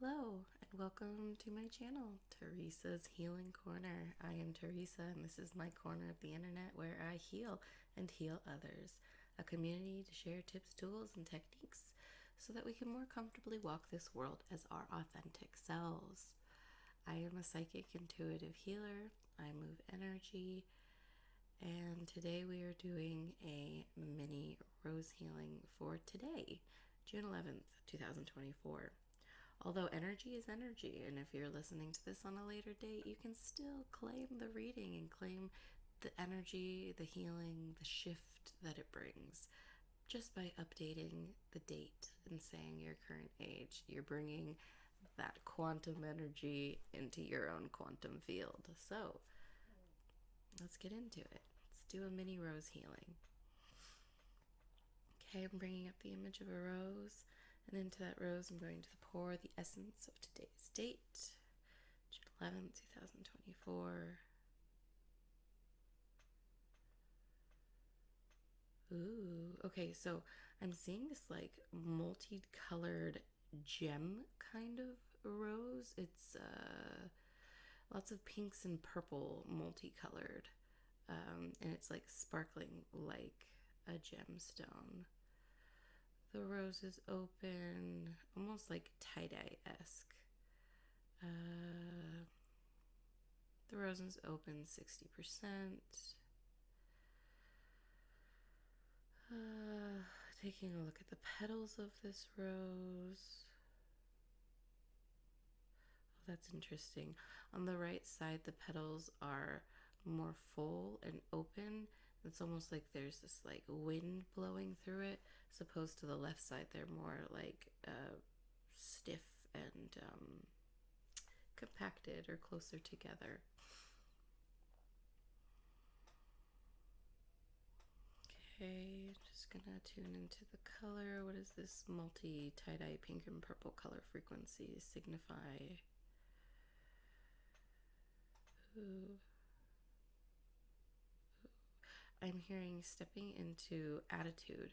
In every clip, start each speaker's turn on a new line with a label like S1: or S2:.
S1: Hello and welcome to my channel, Theresa's Healing Corner. I am Theresa and this is my corner of the internet where I heal and heal others. A community to share tips, tools, and techniques so that we can more comfortably walk this world as our authentic selves. I am a psychic intuitive healer. I move energy. And today we are doing a mini rose healing for today, June 11th, 2024. Although energy is energy, and if you're listening to this on a later date, you can still claim the reading and claim the energy, the healing, the shift that it brings. Just by updating the date and saying your current age, you're bringing that quantum energy into your own quantum field. So let's get into it. Let's do a mini rose healing. Okay, I'm bringing up the image of a rose, and into that rose I'm going to pour the essence of today's date, June 11th, 2024. Ooh, okay, so I'm seeing this like multicolored gem kind of rose. It's lots of pinks and purple multicolored, and it's like sparkling like a gemstone. The rose is open, almost like tie-dye-esque. The rose is open 60%. Taking a look at the petals of this rose. Oh, that's interesting. On the right side, the petals are more full and open. It's almost like there's this like wind blowing through it, as opposed to the left side, they're more like stiff and compacted or closer together. Okay, just gonna tune into the color. What does this multi tie-dye pink and purple color frequency signify? Ooh. I'm hearing stepping into attitude,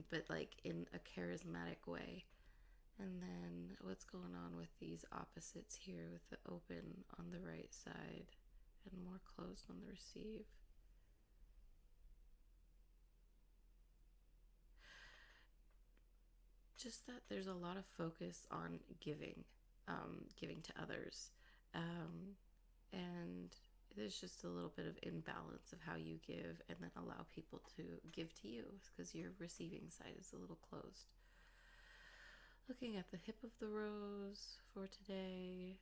S1: but like in a charismatic way. And then what's going on with these opposites here with the open on the right side and more closed on the receive? Just that there's a lot of focus on giving, giving to others. And there's just a little bit of imbalance of how you give and then allow people to give to you because your receiving side is a little closed. Looking at the hip of the rose for today.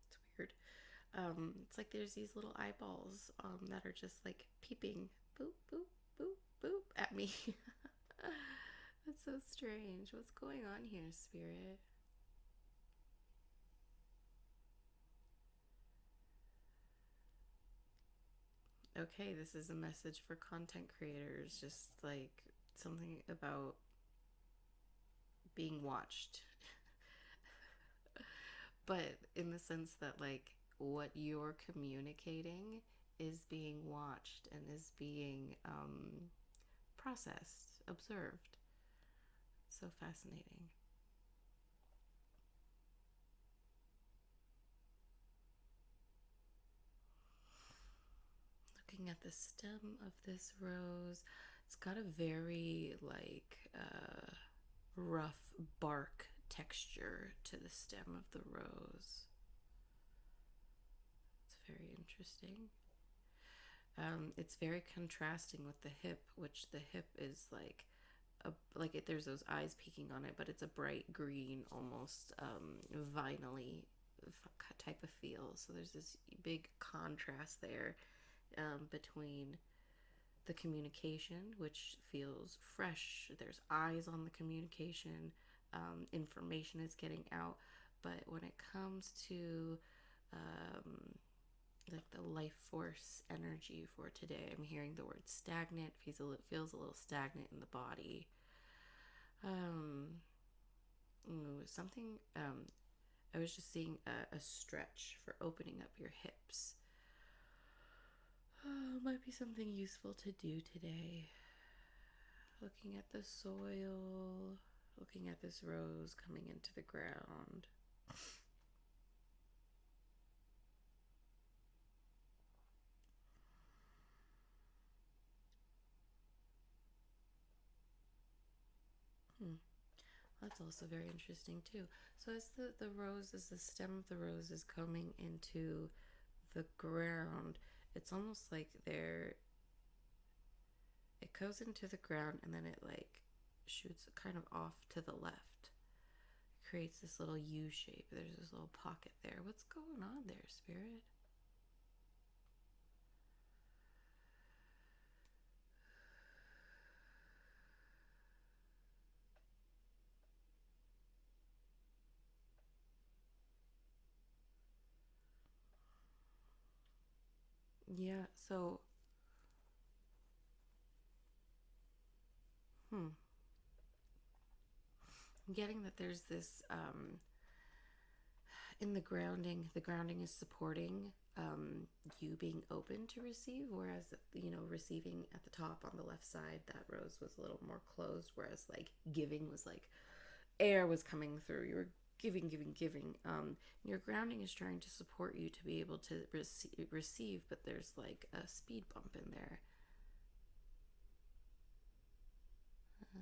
S1: It's weird. It's like there's these little eyeballs that are just like peeping, boop, boop, boop, boop at me. That's so strange. What's going on here, Spirit? Okay, this is a message for content creators, just like something about being watched. But in the sense that like what you're communicating is being watched and is being processed, observed. It's so fascinating. Looking at the stem of this rose, it's got a very like rough bark texture to the stem of the rose. It's very interesting. It's very contrasting with the hip, which the hip is like there's those eyes peeking on it, but it's a bright green, almost vinyl-y type of feel. So there's this big contrast there between the communication, which feels fresh. There's eyes on the communication. Information is getting out. But when it comes to like the life force energy for today, I'm hearing the word stagnant. Feels a little stagnant in the body. Something I was just seeing a stretch for opening up your hips. Might be something useful to do today. Looking at the soil, looking at this rose coming into the ground. That's also very interesting too. So as the rose, as the stem of the rose is coming into the ground, it's almost like it goes into the ground and then it like shoots kind of off to the left. Creates this little U shape. There's this little pocket there. What's going on there, Spirit? Yeah, so I'm getting that there's this in the grounding is supporting you being open to receive, whereas receiving at the top on the left side, that rose was a little more closed, whereas like giving was like air was coming through. You were giving. Your grounding is trying to support you to be able to receive, but there's like a speed bump in there.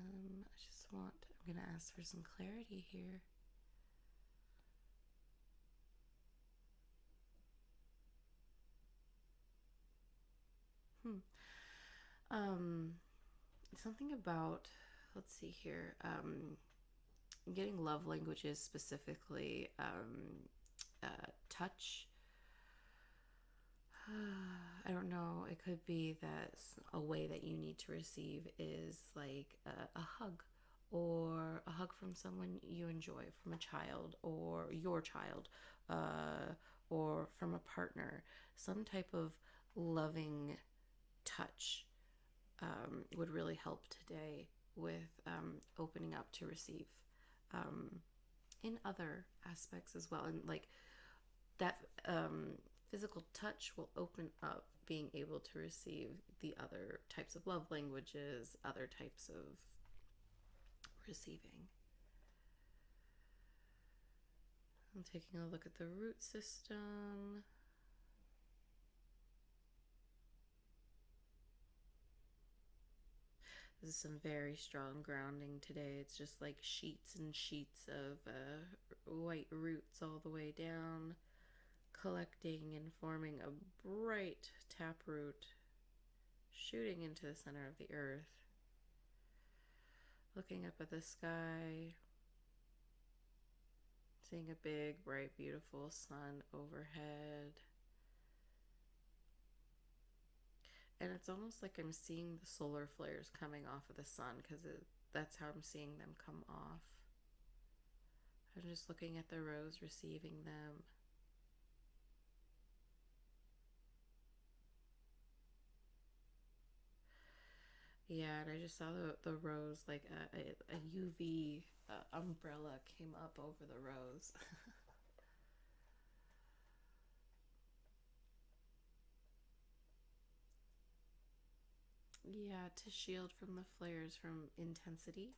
S1: I'm gonna ask for some clarity here. Um, Something about, let's see here. I'm getting love languages specifically. Touch. I don't know. It could be that a way that you need to receive is like a hug, or a hug from someone you enjoy, from a child or your child, or from a partner. Some type of loving touch would really help today with opening up to receive in other aspects as well. And like that physical touch will open up being able to receive the other types of love languages, other types of receiving. I'm taking a look at the root system. This is some very strong grounding today. It's just like sheets and sheets of white roots all the way down, collecting and forming a bright taproot shooting into the center of the earth. Looking up at the sky, seeing a big, bright, beautiful sun overhead. And it's almost like I'm seeing the solar flares coming off of the sun, because that's how I'm seeing them come off. I'm just looking at the rose, receiving them. Yeah, and I just saw the rose, like a UV umbrella came up over the rose. Yeah, to shield from the flares from intensity.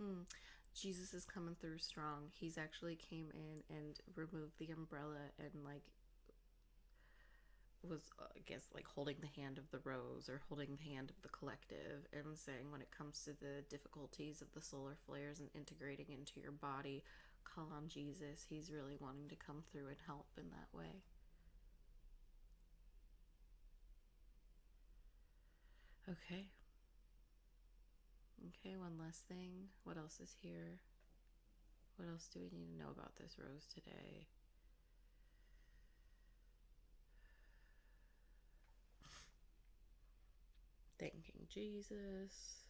S1: Mm. Jesus is coming through strong. He's actually came in and removed the umbrella and like was I guess like holding the hand of the rose, or holding the hand of the collective, and saying when it comes to the difficulties of the solar flares and integrating into your body, call on Jesus. He's really wanting to come through and help in that way. Okay. Okay, one last thing. What else is here? What else do we need to know about this rose today? Thanking Jesus.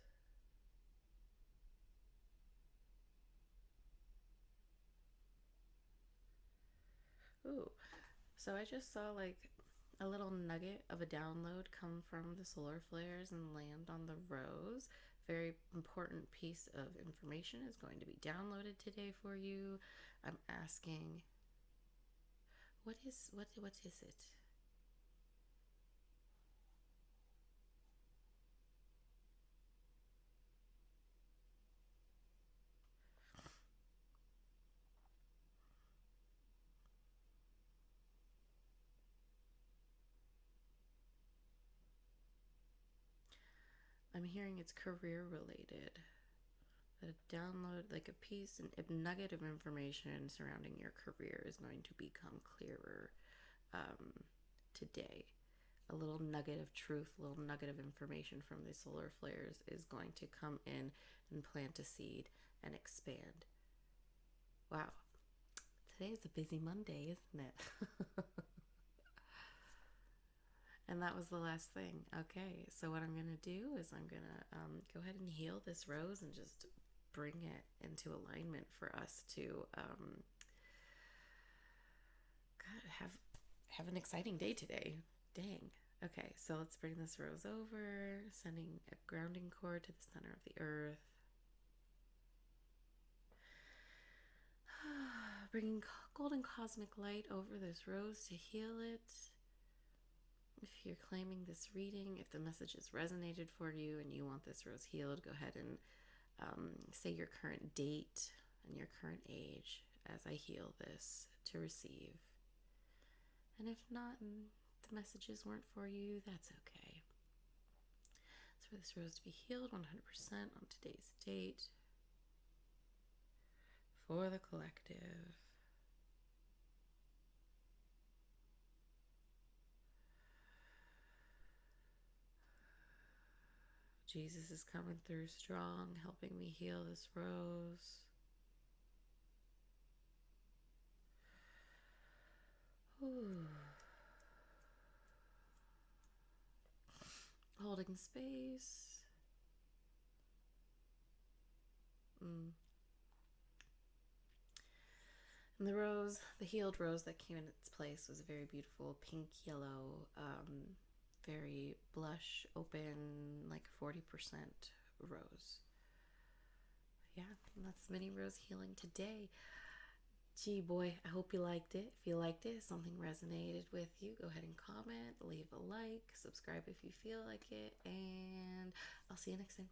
S1: Ooh. So I just saw like a little nugget of a download come from the solar flares and land on the rose. Very important piece of information is going to be downloaded today for you. I'm asking, what is it? I'm hearing it's career related. That a download, like a piece, a nugget of information surrounding your career is going to become clearer today. A little nugget of truth, a little nugget of information from the solar flares is going to come in and plant a seed and expand. Wow. Today is a busy Monday, isn't it? And that was the last thing. Okay, so what I'm going to do is I'm going to go ahead and heal this rose and just bring it into alignment for us to have an exciting day today. Dang. Okay, so let's bring this rose over, sending a grounding cord to the center of the earth. Bringing golden cosmic light over this rose to heal it. If you're claiming this reading, if the message has resonated for you and you want this rose healed, go ahead and say your current date and your current age as I heal this to receive. And if not, and the messages weren't for you, that's okay. So for this rose to be healed 100% on today's date for the collective. Jesus is coming through strong, helping me heal this rose. Ooh. Holding space. And the rose, the healed rose that came in its place was a very beautiful pink yellow, very blush, open, like 40% rose. Yeah, and that's mini rose healing today. Gee, boy, I hope you liked it. If you liked it, something resonated with you, go ahead and comment, leave a like, subscribe if you feel like it, and I'll see you next time.